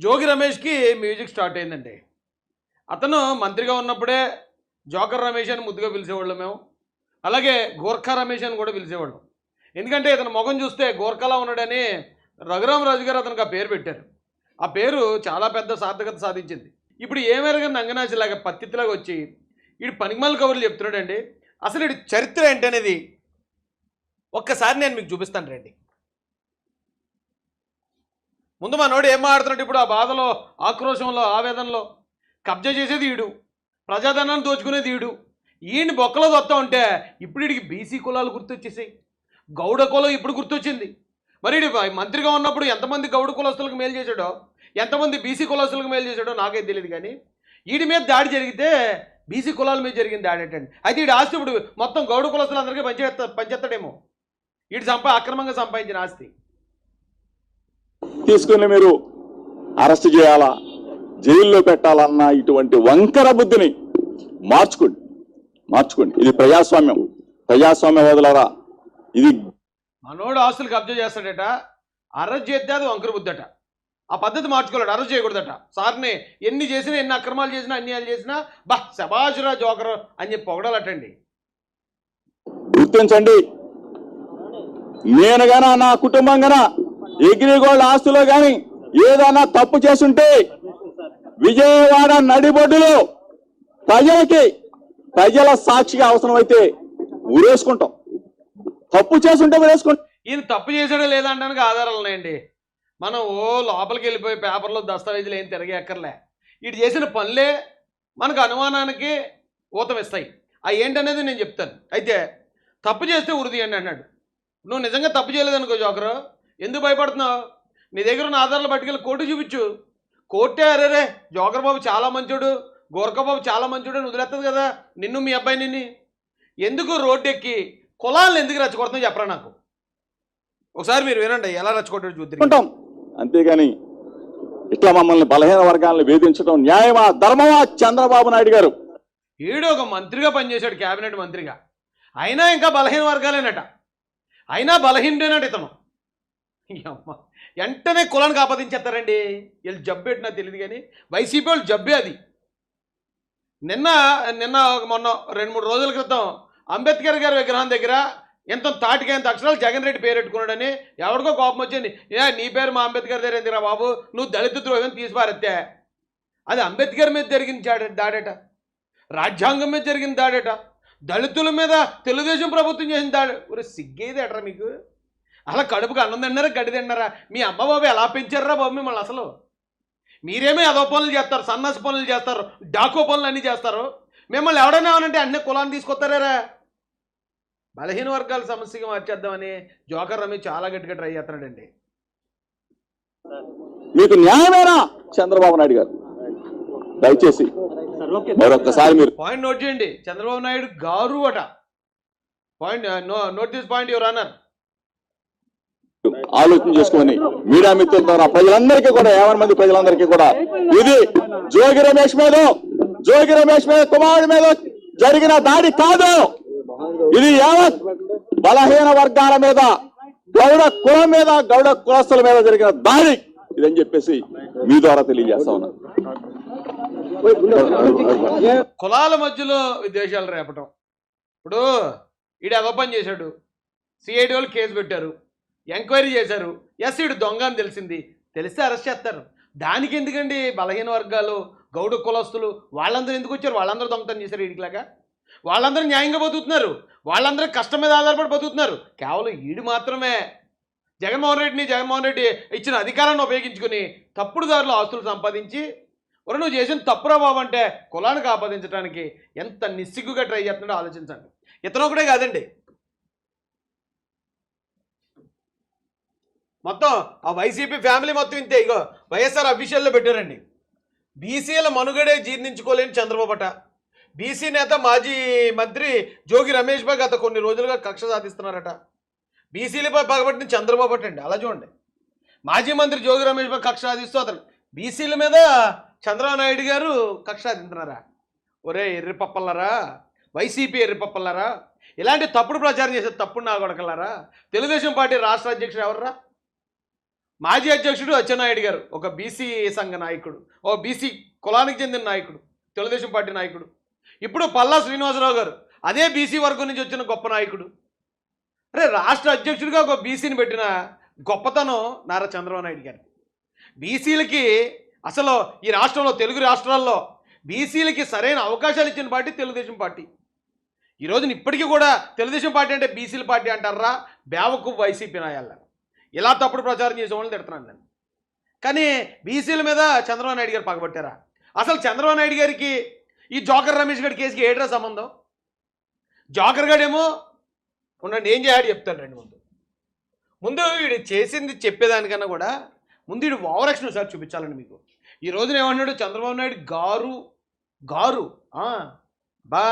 జోగి రమేష్కి music start అయిందండి. అతను మంత్రిగా ఉన్నప్పుడే జోకర్ రమేష్ అని ముద్దుగా పిలిచేవాళ్ళం మేము. అలాగే గోర్ఖా రమేష్ అని కూడా పిలిచేవాళ్ళం. ఎందుకంటే ఇతను మొఖం చూస్తే గోర్ఖాలా ఉన్నాడని రఘురామరాజు గారు అతనికి ఆ పేరు పెట్టారు. ఆ పేరు చాలా పెద్ద సార్థకత సాధించింది. ఇప్పుడు ఏమెరగని నంగనాచిలాగా పత్తిలాగా వచ్చి వీడు పనికిమాల కబుర్లు చెప్తున్నాడండి. అసలు వీడి చరిత్ర ఏంటనేది ఒక్కసారి నేను మీకు చూపిస్తాను రండి. ముందు మనోడు ఏం మాట్లాడుతున్నాడు ఇప్పుడు ఆ బాధలో, ఆక్రోశంలో, ఆవేదనలో. కబ్జా చేసేది ఈడు, ప్రజాధనాన్ని దోచుకునేది ఈడు. ఈయన్ని బొక్కలో దొత్తా ఉంటే ఇప్పుడు వీడికి బీసీ కులాలు గుర్తొచ్చేసాయి, గౌడ కులం ఇప్పుడు గుర్తొచ్చింది. మరి వీడు మంత్రిగా ఉన్నప్పుడు ఎంతమంది గౌడ కులస్తులకు మేలు చేశాడో, ఎంతమంది బీసీ కులస్తులకు మేలు చేశాడో నాకైతే తెలియదు. కానీ వీడి మీద దాడి జరిగితే బీసీ కులాల మీద జరిగిన దాడి ఏంటండి. అయితే వీడి ఆస్తి ఇప్పుడు మొత్తం గౌడ కులస్తులందరికీ పంచేస్తాడేమో. వీడు అక్రమంగా సంపాదించిన ఆస్తి తీసుకుని మీరు అరెస్ట్ చేయాలా, జైల్లో పెట్టాలన్న ఇటువంటి వంకర బుద్ధిని మార్చుకోండి. ఇది ప్రజాస్వామ్యవాదులారా. ఇది మనోడు ఆస్తులు కబ్జా చేస్తాడట, అరెస్ట్ చేస్తే అది వంకర బుద్ధట. ఆ పద్ధతి మార్చుకోలేడు, అరెస్ట్ చేయకూడదట. సార్ని ఎన్ని చేసినా, ఎన్ని అక్రమాలు చేసినా, అన్యాయాలు చేసినా శబాషురా జోకర్ అని చెప్పి పొగడాలటండి. గుర్తించండి, నేను గానా నా కుటుంబం గానా అగ్రిగోల్డ్ ఆస్తులో గాని ఏదైనా తప్పు చేసుంటే విజయవాడ నడిబొడ్డులో ప్రజల సాక్షిగా అవసరమైతే ఊరేసుకుంటాం. తప్పు చేసుంటే ఊరేసుకుంటాం. ఈయన తప్పు చేసాడో లేదా అనడానికి ఆధారాలు ఉన్నాయండి. మనం లోపలికి వెళ్ళిపోయి పేపర్లో దస్తావేజులు ఏం తిరిగి ఎక్కర్లే. ఇటు చేసిన పనులే మనకు అనుమానానికి ఊతమిస్తాయి. అవి ఏంటనేది నేను చెప్తాను. అయితే తప్పు చేస్తే ఉరిదీయండి అన్నాడు. నువ్వు నిజంగా తప్పు చేయలేదనుకో జోకరు, ఎందుకు భయపడుతున్నావు? నీ దగ్గర ఉన్న ఆధారాలు పట్టుకెళ్ళి కోర్టు చూపించు. కోర్టే అరేరే జోకర్ బాబు చాలా మంచోడు, గోర్ఖా బాబు చాలా మంచోడు అని వదిలేస్తుంది కదా నిన్ను, మీ అబ్బాయిని. ఎందుకు రోడ్డు ఎక్కి కులాలను ఎందుకు రెచ్చగొడుతుందో చెప్పరా నాకు. ఒకసారి మీరు వినండి ఎలా రెచ్చగొట్టాడు చూద్దాం. అంతేగాని ఇట్లా మమ్మల్ని బలహీన వర్గాలను వేధించడం న్యాయమా, ధర్మమా? చంద్రబాబు నాయుడు గారు ఈడు ఒక మంత్రిగా పనిచేశాడు, క్యాబినెట్ మంత్రిగా. అయినా ఇంకా బలహీన వర్గాలేనట, అయినా బలహీనుడేనట ఇతను. వెంటనే కులానికి ఆపాదించేస్తారండి. వీళ్ళు జబ్బు పెట్టినా తెలియదు కానీ వైసీపీ వాళ్ళు జబ్బే అది. నిన్న మొన్న 2-3 రోజుల క్రితం అంబేద్కర్ గారి విగ్రహం దగ్గర ఎంత తాటికైనంత అక్షరాలు జగన్ రెడ్డి పేరు పెట్టుకున్నాడని ఎవరికో కోపం వచ్చింది. నీ పేరు మా అంబేద్కర్ దగ్గర ఎందుకురా బాబు, నువ్వు దళిత ద్రోహం తీసిపారెత్తే. అది అంబేద్కర్ మీద జరిగిన దాడట, రాజ్యాంగం మీద జరిగిన దాడట, దళితుల మీద తెలుగుదేశం ప్రభుత్వం చేసిన దాడి. ఒరే సిగ్గేది ఎట్రా మీకు? అలా కడుపుకు అన్నం తిన్నారా, గడ్డి తిన్నారా? మీ అమ్మ బాబు ఎలా పెంచారా బాబు మిమ్మల్ని? అసలు మీరేమో అదో పనులు చేస్తారు, సన్నాసి పనులు చేస్తారు, డాకో పనులు అన్నీ చేస్తారు. మిమ్మల్ని ఎవడైనా ఏమనంటే అన్ని కులాన్ని తీసుకొస్తారా? బలహీన వర్గాల సమస్యగా మార్చేద్దామని జోకర్ రమేష్ చాలా గట్టిగా ట్రై చేస్తున్నాడండి. మీకు న్యాయమేనా చంద్రబాబు నాయుడు గారు? దయచేసి మరొకసారి మీరు పాయింట్ నోట్ చేయండి. చంద్రబాబు నాయుడు గారు అట. Point note this point your honour. ఆలోచన చేసుకొని మీడియా మిత్రుల ద్వారా ప్రజలందరికీ కూడా, 50 మంది ప్రజలందరికీ కూడా ఇది జోగి రమేష్ మీద కుమారుడి మీద జరిగిన దాడి కాదు. ఇది యావత్ బలహీన వర్గాల మీద, గౌడ కులం మీద, గౌడ కులస్తుల మీద జరిగిన దాడి ఇదని చెప్పేసి మీ ద్వారా తెలియజేస్తా ఉన్నా. కులాల మధ్యలో విద్వేషాలు రేపటం. ఇప్పుడు ఈడు అదో పని చేశాడు, సిఐడి వాళ్ళు కేసు పెట్టారు, ఎంక్వైరీ చేశారు. ఎస్ ఈడు దొంగ అని తెలిస్తే అరెస్ట్ చేస్తారు. దానికి ఎందుకండి బలహీన వర్గాలు, గౌడ కులస్తులు వాళ్ళందరూ ఎందుకు వచ్చారు? వాళ్ళందరూ దొంగతనం చేశారు వీడికిలాగా. వాళ్ళందరూ న్యాయంగా బతుకుతున్నారు, వాళ్ళందరూ కష్టం మీద ఆధారపడి బతుకుతున్నారు. కేవలం ఈడు మాత్రమే జగన్మోహన్ రెడ్డి ఇచ్చిన అధికారాన్ని ఉపయోగించుకుని తప్పుడు దారిలో ఆస్తులు సంపాదించి, ఒరే నువ్వు చేసిన తప్పురా బాబు అంటే కులానికి ఆపాదించడానికి ఎంత నిస్సిగ్గుగా ట్రై చేస్తున్నాడో ఆలోచించండి. ఇతను ఒకటే కాదండి, మొత్తం ఆ వైసీపీ ఫ్యామిలీ మొత్తం ఇంతే. ఇగో వైఎస్ఆర్ అఫీషియల్లో పెట్టారండి. బీసీల మనుగడే జీర్ణించుకోలేని చంద్రబాబుట, బీసీ నేత మాజీ మంత్రి జోగి రమేష్ బాబు గత కొన్ని రోజులుగా కక్ష సాధిస్తున్నారట. బీసీలపై పగబట్టిన చంద్రబాబు అండి. అలా చూడండి, మాజీ మంత్రి జోగి రమేష్ బాబు కక్ష సాధిస్తూ అతను బీసీల మీద చంద్రబాబు నాయుడు గారు కక్ష సాధిస్తున్నారా? ఒరే ఎర్రిపప్పలారా, వైసీపీ ఎర్రిపప్పలారా, ఇలాంటి తప్పుడు ప్రచారం చేసే తప్పుడు నా కొడకలారా. తెలుగుదేశం పార్టీ రాష్ట్ర అధ్యక్షుడు ఎవర్రా? మాజీ అధ్యక్షుడు అచ్చెన్నాయుడు గారు ఒక బీసీ సంఘ నాయకుడు, ఓ బీసీ కులానికి చెందిన నాయకుడు, తెలుగుదేశం పార్టీ నాయకుడు. ఇప్పుడు పల్లా శ్రీనివాసరావు గారు అదే బీసీ వర్గం నుంచి వచ్చిన గొప్ప నాయకుడు. అరే రాష్ట్ర అధ్యక్షుడిగా ఒక బీసీని పెట్టిన గొప్పతనం నారా చంద్రబాబు నాయుడు గారు. బీసీలకి అసలు ఈ రాష్ట్రంలో, తెలుగు రాష్ట్రాల్లో బీసీలకి సరైన అవకాశాలు ఇచ్చిన పార్టీ తెలుగుదేశం పార్టీ. ఈ రోజున ఇప్పటికీ కూడా తెలుగుదేశం పార్టీ అంటే బీసీల పార్టీ అంటారా, బేవకు వైసీపీ నాయాల ఇలా తప్పుడు ప్రచారం చేసే వాళ్ళని తిడుతున్నాను నేను. కానీ బీసీల మీద చంద్రబాబు నాయుడు గారు పగబట్టారా? అసలు చంద్రబాబు నాయుడు గారికి ఈ జోకర్ రమేష్ గారి కేసుకి ఏట్రా సంబంధం? జోకర్ గాడేమో ఉండండి ఏం చేయాలి చెప్తాను రండి. ముందు వీడు చేసింది చెప్పేదానికన్నా కూడా ముందు వీడు ఓవరాక్షన్ ఒకసారి చూపించాలండి మీకు. ఈ రోజున ఏమన్నాడు చంద్రబాబు నాయుడు గారు బా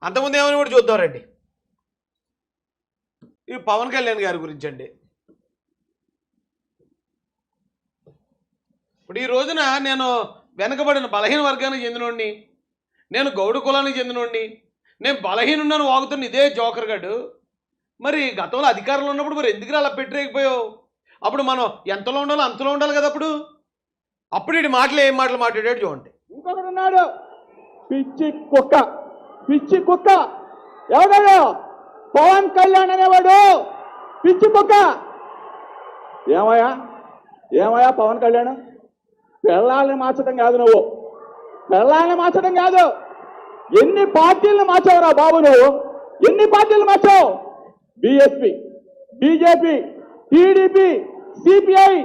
అంతకుముందు ఏమని కూడా చూద్దామండి. ఈ పవన్ కళ్యాణ్ గారి గురించి అండి. ఇప్పుడు ఈ రోజున నేను వెనకబడిన బలహీన వర్గానికి చెందినోడిని, నేను గౌడ కులానికి చెందినోడిని, నేను బలహీనున్నాను వాగుతున్న ఇదే జోకర్ గాడు మరి గతంలో అధికారంలో ఉన్నప్పుడు మరి ఎందుకు అలా పెట్టలేకపోయావు? అప్పుడు మనం ఎంతలో ఉండాలో అంతలో ఉండాలి కదా. అప్పుడు ఇటు మాటలు ఏం మాటలు మాట్లాడాడు చూడండి. ఇంకొకడు ఉన్నాడు పిచ్చి కుక్క ఎవడాడు? పవన్ కళ్యాణ్ అనేవాడు పిచ్చి కుక్క. ఏమయ్యా పవన్ కళ్యాణ్, పెళ్ళాలని మార్చడం కాదు, నువ్వు పెళ్ళాలని మార్చడం కాదు. ఎన్ని పార్టీలను మార్చావురా బాబు నువ్వు? ఎన్ని పార్టీలు మార్చావు? BSP, BJP, TDP, CPI,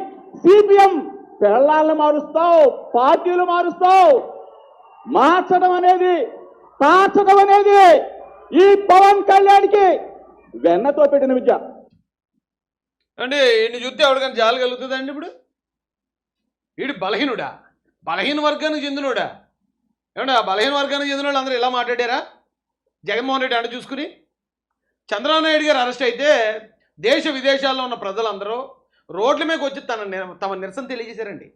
CPM పెళ్ళాలను మారుస్తావు, పార్టీలు మారుస్తావు. మార్చడం అనేది ఈ పవన్ కళ్యాణ్కి వెన్నతో పెట్టిన విద్య అంటే ఈయన చూస్తే ఎవరికైనా జాలి కలుగుతుందండి? ఇప్పుడు వీడు బలహీన వర్గానికి చెందినోడా? ఏమంటే ఆ బలహీన వర్గానికి చెందిన వాళ్ళు అందరూ ఇలా మాట్లాడారా? జగన్మోహన్ రెడ్డి అండ చూసుకుని చంద్రబాబు నాయుడు గారు అరెస్ట్ అయితే దేశ విదేశాల్లో ఉన్న ప్రజలందరూ రోడ్ల మీదకి వచ్చి తమ నిరసన తెలియజేశారండి.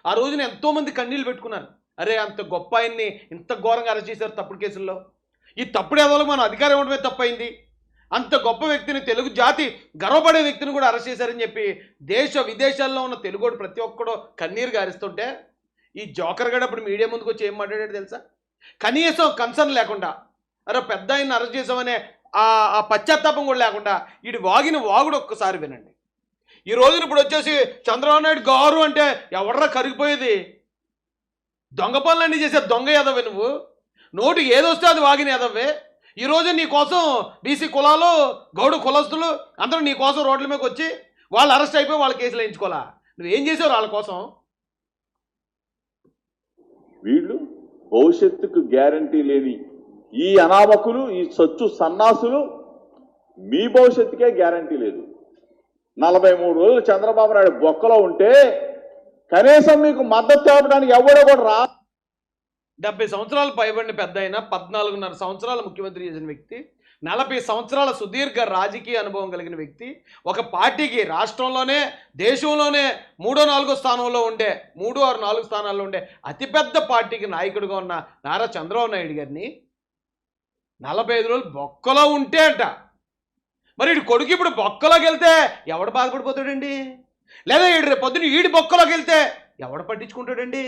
ఆ రోజున ఎంతోమంది కన్నీళ్ళు పెట్టుకున్నారు. అరే అంత గొప్ప ఆయన్ని ఇంత ఘోరంగా అరెస్ట్ చేశారు తప్పుడు కేసుల్లో. ఈ తప్పుడు ఎదవలకు మనం అధికారం ఇవ్వడమే తప్పైంది. అంత గొప్ప వ్యక్తిని, తెలుగు జాతి గర్వపడే వ్యక్తిని కూడా అరెస్ట్ చేశారని చెప్పి దేశ విదేశాల్లో ఉన్న తెలుగోడు ప్రతి ఒక్కడో కన్నీరు గారిస్తుంటే ఈ జోకర్ గడ అప్పుడు మీడియా ముందుకు వచ్చి ఏం మాట్లాడాడు తెలుసా? కనీసం కన్సర్న్ లేకుండా, అరే పెద్ద ఆయన్ని అరెస్ట్ చేసామనే ఆ పశ్చాత్తాపం కూడా లేకుండా వీడి వాగుడు ఒక్కసారి వినండి. ఈ రోజున ఇప్పుడు వచ్చేసి చంద్రబాబు నాయుడు గారు అంటే ఎవడరా కరిగిపోయేది? దొంగ పనులన్నీ చేసే దొంగ యాదవే నువ్వు. నోటికి ఏదొస్తే అది వాగిన యాదవే. ఈరోజు నీ కోసం బీసీ కులాలు, గౌడు కులస్తులు అందరూ నీ కోసం రోడ్ల మీదకి వచ్చి వాళ్ళు అరెస్ట్ అయిపోయి వాళ్ళ కేసులు వేయించుకోవాలా? నువ్వేం చేసావు వాళ్ళ కోసం? వీళ్ళు భవిష్యత్తుకు గ్యారంటీ లేని ఈ అనామకులు, ఈ సచ్చు సన్నాసులు మీ భవిష్యత్తుకే గ్యారంటీ లేదు. 43 రోజులు చంద్రబాబు నాయుడు బొక్కలో ఉంటే కనీసం మీకు మద్దతు తెలపడానికి ఎవడో కూడా రా. 70 సంవత్సరాలు పైబడిన పెద్ద అయినా 14.5 సంవత్సరాలు ముఖ్యమంత్రి చేసిన వ్యక్తి, 40 సంవత్సరాల సుదీర్ఘ రాజకీయ అనుభవం కలిగిన వ్యక్తి, ఒక పార్టీకి రాష్ట్రంలోనే దేశంలోనే 3వ 4వ స్థానంలో ఉండే 3 or 4 స్థానాల్లో ఉండే అతిపెద్ద పార్టీకి నాయకుడిగా ఉన్న నారా చంద్రబాబు నాయుడు గారిని 45 రోజులు బొక్కలో ఉంటే అంట. మరి వీడి కొడుకు ఇప్పుడు బొక్కలోకి వెళ్తే ఎవడు బాధపడిపోతాడండి? లేదా రేపు పొద్దున్న ఈడి బొక్కలోకి వెళ్తే ఎవడు పట్టించుకుంటాడండి?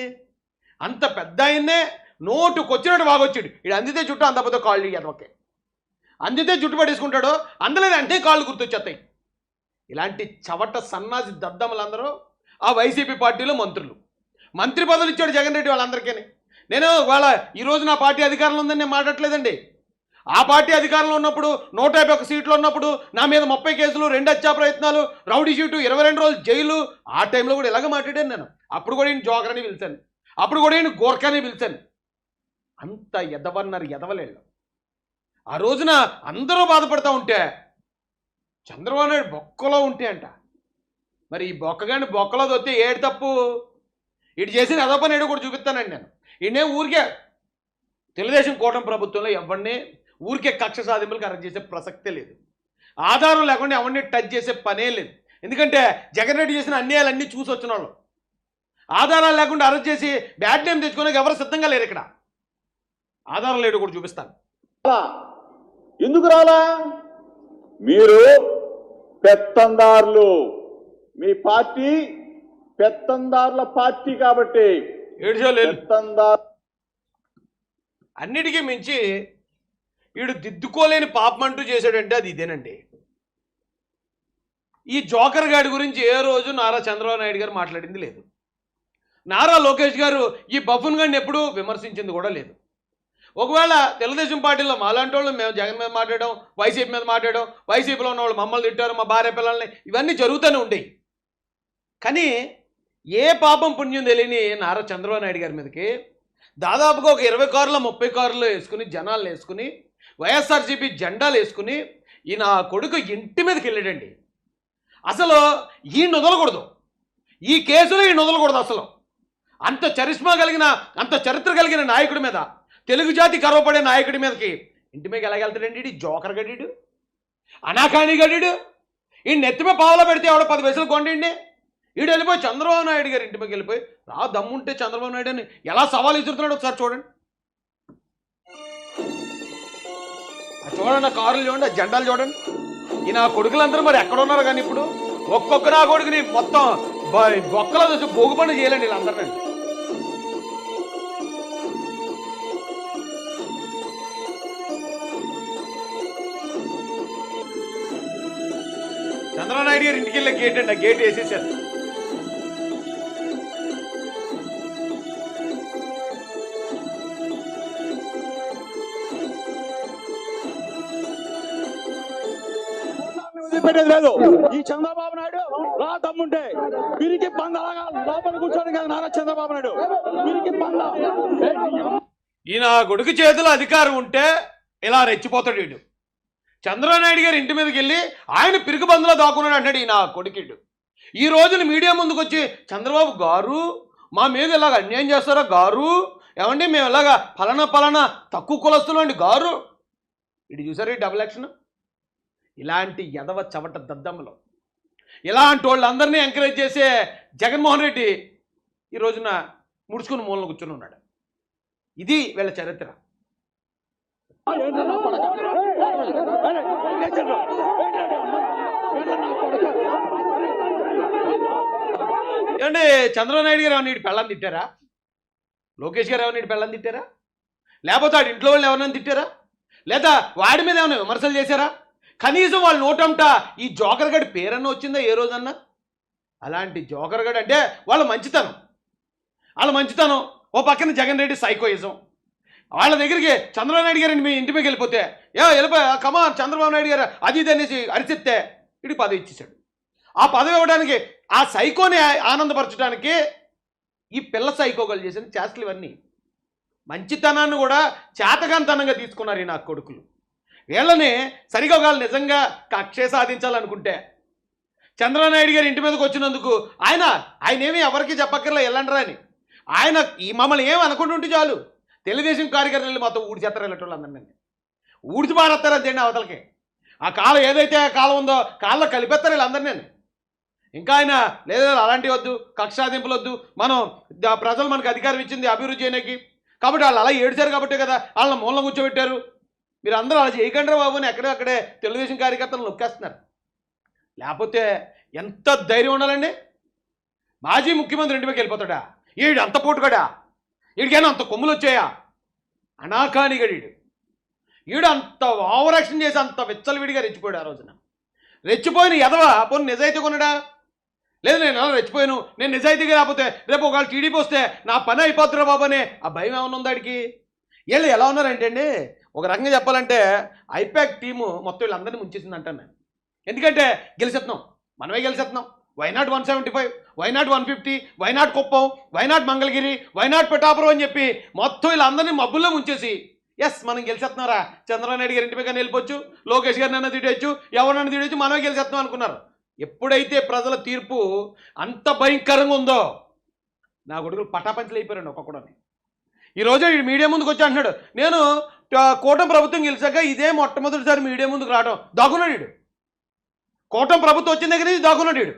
అంత పెద్ద ఆయన్నే నోటుకొచ్చినట్టు బాగొచ్చాడు. వీడు అందితే చుట్టూ అందపోతే కాళ్ళు ఎదవకే, అందితే జుట్టు పట్టేసుకుంటాడు, అందలేదు అంటే కాళ్ళు గుర్తొచ్చేస్తాయి. ఇలాంటి చవట సన్నాసి దద్దమ్మలందరూ ఆ వైసీపీ పార్టీలో మంత్రి పదవులు ఇచ్చాడు జగన్ రెడ్డి వాళ్ళందరికీ. నేను వాళ్ళ ఈరోజు నా పార్టీ అధికారంలో ఉందని నేను మాట్లాడలేదండి. ఆ పార్టీ అధికారంలో ఉన్నప్పుడు 151 సీట్లు ఉన్నప్పుడు నా మీద 30 కేసులు, 2 హత్యా ప్రయత్నాలు, రౌడీ షీటు, 22 రోజులు జైలు. ఆ టైంలో కూడా ఇలాగ మాట్లాడాను నేను. అప్పుడు కూడా ఈయన జోకర్ అని పిలిచాను, అప్పుడు కూడా ఈయన గోర్ఖా అని పిలిచాను. అంత ఎదవన్నారు ఎదవలేళ్ళు. ఆ రోజున అందరూ బాధపడతా ఉంటే చంద్రబాబు నాయుడు బొక్కలో ఉంటే అంట. మరి ఈ బొక్కగాని బొక్కలో దొత్తే ఏడు తప్పు? ఇటు చేసిన ఎదవ పని ఏడు కూడా చూపిస్తానండి నేను. ఈయనే ఊరికే తెలుగుదేశం కూటమి ప్రభుత్వంలో ఎవరిని ఊరికే కక్ష సాధింపులకు అరెస్ట్ చేసే ప్రసక్తే లేదు. ఆధారం లేకుండా ఎవరిని టచ్ చేసే పనే లేదు. ఎందుకంటే జగన్ రెడ్డి చేసిన అన్యాయాలన్నీ చూసి వచ్చిన వాళ్ళు ఆధారాలు లేకుండా అరెస్ట్ చేసి బ్యాడ్ నేమ్ తెచ్చుకోవడానికి ఎవరు సిద్ధంగా లేరు. ఇక్కడ ఆధారం లేడు కూడా చూపిస్తాను. ఎందుకు రాలా? మీరు పెత్తందారులు. మీ పార్టీ పెత్తందారుల పార్టీ కాబట్టి పెత్తందారు అన్నిటికీ మించి వీడు దిద్దుకోలేని పాపం అంటూ చేశాడంటే అది ఇదేనండి. ఈ జోకర్ గాడి గురించి ఏ రోజు నారా చంద్రబాబు నాయుడు గారు మాట్లాడింది లేదు. నారా లోకేష్ గారు ఈ బఫున్ గాడిని ఎప్పుడూ విమర్శించింది కూడా లేదు. ఒకవేళ తెలుగుదేశం పార్టీలో మాలాంటి వాళ్ళు మేము జగన్ మీద మాట్లాడడం, వైసీపీ మీద మాట్లాడడం, వైసీపీలో ఉన్న వాళ్ళు మమ్మల్ని తిట్టారు, మా భార్య పిల్లల్ని, ఇవన్నీ జరుగుతూనే ఉండేవి. కానీ ఏ పాపం పుణ్యం తెలియని నారా చంద్రబాబు నాయుడు గారి మీదకి దాదాపుగా ఒక 20 కార్లు 30 కార్లు వేసుకుని జనాలు వేసుకుని వైఎస్ఆర్సీపీ జెండాలు వేసుకుని ఈయన కొడుకు ఇంటి మీదకి వెళ్ళాడండి. అసలు ఈయన వదలకూడదు, ఈ కేసులో ఈయన వదలకూడదు. అసలు అంత చరిష్మా కలిగిన, అంత చరిత్ర కలిగిన నాయకుడి మీద, తెలుగు జాతి గర్వపడే నాయకుడి మీదకి ఇంటి మీదకి ఎలాగెళ్తాడండి? ఈ జోకర్ గడ్డీడు, అనాకాని గడ్డీడు, ఈ నెత్తిమే పావులో పెడితే ఎవడో 10 పైసలు కొండండి. వీడు వెళ్ళిపోయి చంద్రబాబు నాయుడు గారి ఇంటి మీదకి వెళ్ళిపోయి రా దమ్ముంటే చంద్రబాబు నాయుడు అని ఎలా సవాల్ విసురుతున్నాడు ఒకసారి చూడండి. చూడండి, ఆ కారులు చూడండి, ఆ జెండాలు చూడండి. ఈ నా కొడుకులందరూ మరి ఎక్కడ ఉన్నారు కానీ ఇప్పుడు ఒక్కొక్క నా కొడుకుని మొత్తం బొక్కలో చూసి భోగు పని చేయాలండి వీళ్ళందరినీ. చంద్రబాబు నాయుడు గారు ఇంటికి వెళ్ళే గేట్ అండి, ఆ గేట్ వేసేసారు. పెట్టేది లేదు. ఈ చంద్రబాబు నాయుడు రా దమ్ముంటే వీరికి బంద అలాగా లోపల కూర్చోండి కదా నారా చంద్రబాబు నాయుడు వీరికి బంద. ఈయన కొడుకు చేతిలో అధికారం ఉంటే ఇలా రెచ్చిపోతాడు వీడు. చంద్రబాబు నాయుడు గారి ఇంటి మీదకి వెళ్ళి ఆయన పిరుగు బందులో దాక్కున్నాడు అంటాడు ఈయన కొడుకుడు. ఈ రోజున మీడియా ముందుకు వచ్చి చంద్రబాబు గారు మా మీద ఇలాగ అన్యాయం చేస్తారా గారు, ఏమండి మేము ఇలాగా ఫలానా తక్కువ కులస్తులు అండి గారు. ఇటు చూసారు ఈ డబుల్ యాక్షన్. ఇలాంటి ఎదవ చవట దద్దమ్మలో ఇలాంటి వాళ్ళందరినీ ఎంకరేజ్ చేసే జగన్మోహన్ రెడ్డి ఈ రోజున ముడుచుకుని మూలన కూర్చొని ఉన్నాడు. ఇది వీళ్ళ చరిత్ర. ఏమంటే చంద్రబాబు నాయుడు గారు ఏమన్నా పెళ్ళని తిట్టారా? లోకేష్ గారు ఏమన్నా పెళ్ళని తిట్టారా? లేకపోతే వాడి ఇంట్లో వాళ్ళు ఎవరైనా తిట్టారా? లేదా వాడి మీద ఏమైనా విమర్శలు చేశారా? కనీసం వాళ్ళ నోటంట ఈ జోకర్ గడి పేరన్నా వచ్చిందా ఏ రోజన్నా? అలాంటి జోకర్ గడి అంటే వాళ్ళ మంచితనం ఓ పక్కన జగన్ రెడ్డి సైకోయిజం. వాళ్ళ దగ్గరికి చంద్రబాబు నాయుడు గారిని మీ ఇంటి మీద వెళ్ళిపోతే వెళ్ళిపోయా కమాన్ చంద్రబాబు నాయుడు గారు అది ఇది అనేసి అరిచెత్తే ఇటు పదవి ఇచ్చేసాడు. ఆ పదవి ఇవ్వడానికి, ఆ సైకోని ఆనందపరచడానికి ఈ పిల్ల సైకోగలు చేసిన చేష్టలు ఇవన్నీ. మంచితనాన్ని కూడా చేతగాంతనంగా తీసుకున్నారు ఈ నా కొడుకులు. వీళ్ళని సరిగా వాళ్ళు నిజంగా కక్షే సాధించాలనుకుంటే చంద్రబాబు నాయుడు గారి ఇంటి మీదకి వచ్చినందుకు ఆయన ఏమీ ఎవరికి చెప్పక్కర్లే వెళ్ళండిరా అని. ఆయన ఈ మమ్మల్ని ఏమి అనుకుంటుంటే చాలు తెలుగుదేశం కార్యకర్తలు మొత్తం ఊడి చేస్తారు వెళ్ళేటోళ్ళు అందరినీ ఊడిచి పారేస్తారు అంతేండి అవతలకి. ఆ కాలం ఏదైతే కాలం ఉందో కాళ్ళలో కలిపేస్తారు వీళ్ళందరినీ. ఇంకా ఆయన లేదు అలాంటివి వద్దు, కక్ష సాధింపులు వద్దు, మనం ప్రజలు మనకు అధికారం ఇచ్చింది అభివృద్ధి చేయడానికి, కాబట్టి వాళ్ళు అలా ఏడ్చారు కాబట్టే కదా వాళ్ళని మూలన కూర్చోబెట్టారు. మీరు అందరూ అలా చేయకండి బాబు అని అక్కడే తెలుగుదేశం కార్యకర్తలు నొక్కేస్తున్నారు. లేకపోతే ఎంత ధైర్యం ఉండాలండి? మాజీ ముఖ్యమంత్రి ఇంటి మీదకి వెళ్ళిపోతాడా? ఈడు అంత పోటుగాడా? వీడికైనా అంత కొమ్ములు వచ్చాయా? అనాకాని గడీడు. ఈడు అంత ఓవర్ యాక్షన్ చేసి అంత విచ్చలవిడిగా రెచ్చిపోయాడు. ఆ రోజున రెచ్చిపోయిన ఎదవా పోను నిజాయితీ కొనడా? లేదు నేను అలా రెచ్చిపోయాను, నేను నిజాయితీగా లేకపోతే రేపు ఒకవేళ టీడీపీ వస్తే నా పని అయిపోతున్నా బాబు అనే ఆ భయం ఏమన్నా ఉంది ఆడికి? వీళ్ళు ఎలా ఉన్నారంటే అండి, ఒక రకంగా చెప్పాలంటే ఐపాక్ టీము మొత్తం వీళ్ళందరినీ ముంచేసింది అంటాను నేను. ఎందుకంటే గెలిచేస్తున్నాం, మనమే గెలిచేస్తున్నాం. Why not 175, why not 150, why not Kuppam, why not Mangalagiri, why not Pithapuram అని చెప్పి మొత్తం వీళ్ళందరినీ మబ్బుల్లో ముంచేసి మనం గెలిచేస్తున్నారా, చంద్రబాబు నాయుడు గారి ఇంటి మీద వెళ్ళిపోవచ్చు, లోకేష్ గారినైనా తిట్టచ్చు, ఎవరినైనా తిట్టచ్చు, మనమే గెలిచేస్తున్నాం అనుకున్నారు. ఎప్పుడైతే ప్రజల తీర్పు అంత భయంకరంగా ఉందో నా కొడుకులు పటాపంచలు అయిపోయారండి ఒక్కొక్కడని. ఈరోజు ఈ మీడియా ముందుకు వచ్చి అంటున్నాడు నేను కూటమి ప్రభుత్వం గెలిచాక ఇదే మొట్టమొదటిసారి మీడియా ముందుకు రావడం. దాగున్నాడు కూటమి ప్రభుత్వం వచ్చిన దగ్గర నుంచి దాగున్నాడు.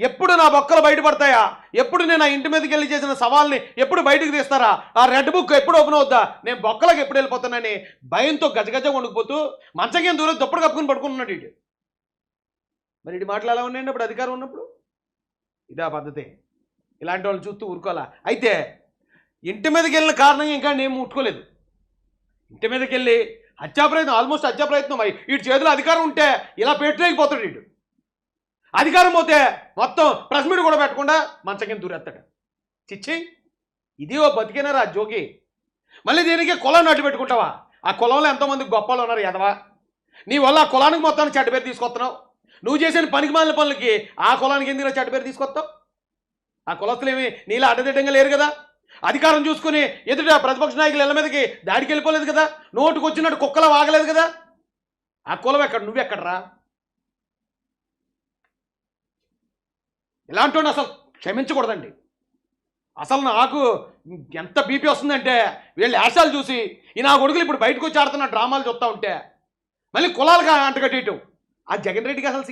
ఎప్పుడు నా బొక్కలు బయటపడతాయా, ఎప్పుడు నేను ఆ ఇంటి మీదకి వెళ్ళి చేసిన సవాల్ని ఎప్పుడు బయటకు తీస్తారా, ఆ రెడ్ బుక్ ఎప్పుడు ఓపెన్ అవుద్దా, నేను బొక్కలకు ఎప్పుడు వెళ్ళిపోతానని భయంతో గజగజ వణుకుపోతూ మంచకేం దూరం దుప్పటి కప్పుకుని పడుకుంటున్నాడు. మరి ఇటు మాటలు ఎలా ఉన్నాయండి అప్పుడు అధికారం ఉన్నప్పుడు? ఇదా పద్ధతి. ఇలాంటి వాళ్ళు చూస్తూ ఊరుకోవాలా? అయితే ఇంటి మీదకి వెళ్ళిన కారణం ఇంకా నేను ముట్టుకోలేదు. ఇంటి మీదకి వెళ్ళి హత్యాప్రయత్నం, ఆల్మోస్ట్ హత్యాప్రయత్నం. వీటి చేతిలో అధికారం ఉంటే ఇలా పెట్టలేకపోతాడు వీడు. అధికారం పోతే మొత్తం ప్రెస్ మీట్ కూడా పెట్టకుండా మంచం కింద దూరేస్తాడు. చిచ్చి, ఇది ఓ బతికినారా జోగి? మళ్ళీ దీనికి కులాన్ని అడ్డు పెట్టుకుంటావా? ఆ కులంలో ఎంతోమంది గొప్పలు ఉన్నారు ఎదవా. నీ వల్ల ఆ కులానికి మొత్తానికి చెడ్డ పేరు తీసుకొస్తున్నావు. నువ్వు చేసిన పనికి మాలిన పనులకి ఆ కులానికి ఎందుకు చెడ్డ పేరు తీసుకొస్తావు? ఆ కులస్తులు ఏమి నీలా అడ్డదిడ్డంగా లేరు కదా. అధికారం చూసుకుని ఎదుట ప్రతిపక్ష నాయకులు ఇళ్ళ మీదకి దాడికి వెళ్ళిపోలేదు కదా. నోటుకు వచ్చినట్టు కుక్కలా వాగలేదు కదా. ఆ కులం ఎక్కడ, నువ్వెక్కడరా? ఇలాంటి వాడిని అసలు క్షమించకూడదండి. అసలు నాకు ఎంత బీపీ వస్తుందంటే వీళ్ళ యాసాలు చూసి, ఈ నా కొడుకులు ఇప్పుడు బయటకు వచ్చి ఆడుతున్న డ్రామాలు చూస్తూ ఉంటే మళ్ళీ కులాలుగా అంటగట్టేయటం. ఆ జగన్ రెడ్డికి అసలు